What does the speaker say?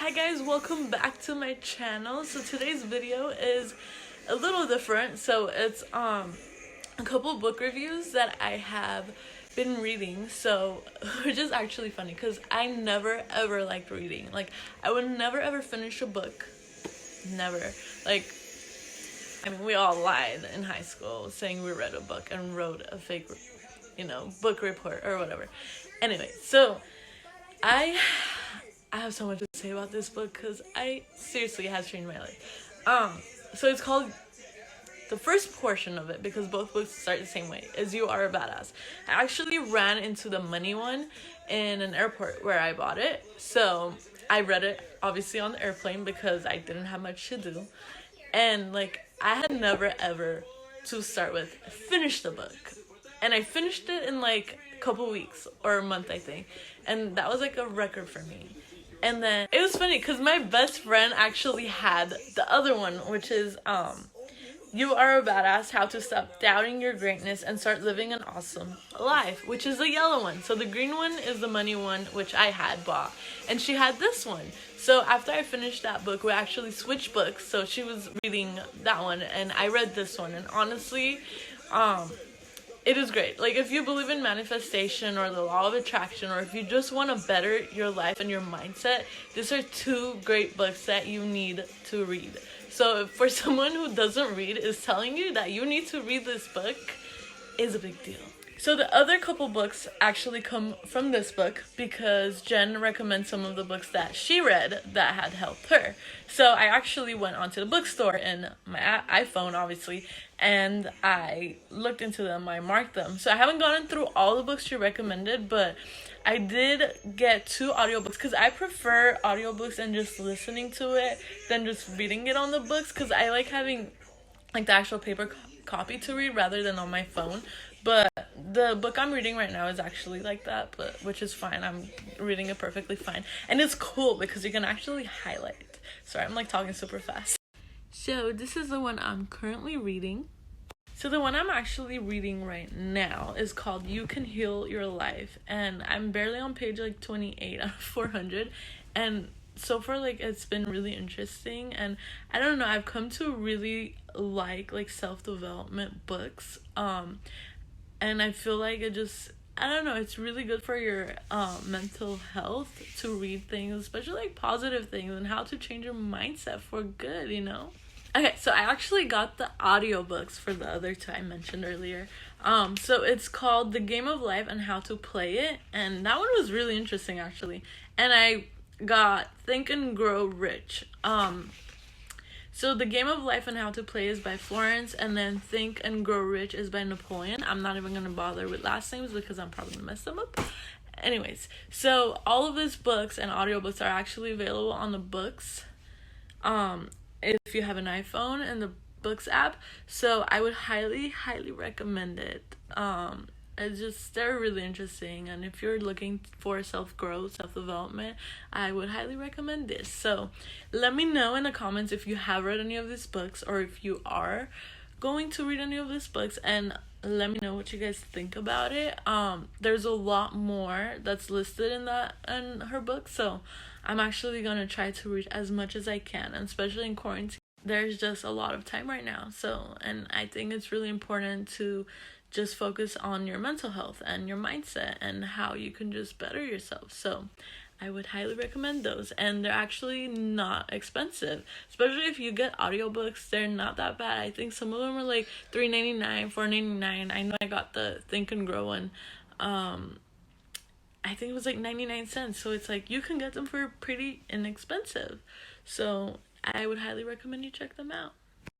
Hi guys, welcome back to my channel. So today's video is a little different. So it's a couple book reviews that I have been reading. So which is actually funny because I never ever liked reading. Like I would never ever finish a book. Never. Like I mean, we all lied in high school saying we read a book and wrote a fake book report or whatever. Anyway, so I have so much to say about this book because I seriously it has changed my life. So it's called, the first portion of it, because both books start the same way, is You Are a Badass. I actually ran into the money one in an airport where I bought it. So I read it obviously on the airplane because I didn't have much to do. And like I had never ever, to start with, finished the book. And I finished it in like a couple weeks or a month, I think. And that was like a record for me. And then it was funny because my best friend actually had the other one, which is You Are a Badass, How to Stop Doubting Your Greatness and Start Living an Awesome Life, which is the yellow one. So the green one is the money one, which I had bought. And she had this one. So after I finished that book, we actually switched books. So she was reading that one and I read this one. And honestly, it is great. Like if you believe in manifestation or the law of attraction, or if you just want to better your life and your mindset, these are two great books that you need to read. So for someone who doesn't read is telling you that you need to read this book is a big deal. So the other couple books actually come from this book because Jen recommends some of the books that she read that had helped her. So I actually went onto the bookstore in my iPhone, obviously, and I looked into them, I marked them. So I haven't gone through all the books she recommended, but I did get 2 audiobooks because I prefer audiobooks and just listening to it than just reading it on the books, because I like having like the actual paper copy to read rather than on my phone. But the book I'm reading right now is actually like that, but which is fine. I'm reading it perfectly fine. And it's cool because you can actually highlight. Sorry, I'm like talking super fast. So this is the one I'm currently reading. So the one I'm actually reading right now is called You Can Heal Your Life. And I'm barely on page like 28 out of 400. And so far, like, it's been really interesting. And I don't know, I've come to really like self-development books. And I feel like it just, I don't know, it's really good for your mental health to read things, especially like positive things and how to change your mindset for good, you know? Okay, so I actually got the audiobooks for the other 2 I mentioned earlier. So it's called The Game of Life and How to Play It, and that one was really interesting actually. And I got Think and Grow Rich. So The Game of Life and How to Play is by Florence, and then Think and Grow Rich is by Napoleon. I'm not even going to bother with last names because I'm probably going to mess them up. Anyways, so all of these books and audiobooks are actually available on the books, if you have an iPhone and the books app. So I would highly recommend it. They're really interesting, and if you're looking for self-growth, self-development, I would highly recommend this. So let me know in the comments if you have read any of these books or if you are going to read any of these books, and let me know what you guys think about it. There's a lot more that's listed in her book, so I'm actually gonna try to read as much as I can, and especially in quarantine there's just a lot of time right now. So, and I think it's really important to just focus on your mental health and your mindset and how you can just better yourself. So I would highly recommend those, and they're actually not expensive, especially if you get audiobooks. They're not that bad. I think some of them are like $3.99, $4.99. I know I got the Think and Grow one. I think it was like 99 cents, so it's like you can get them for pretty inexpensive. So I would highly recommend you check them out.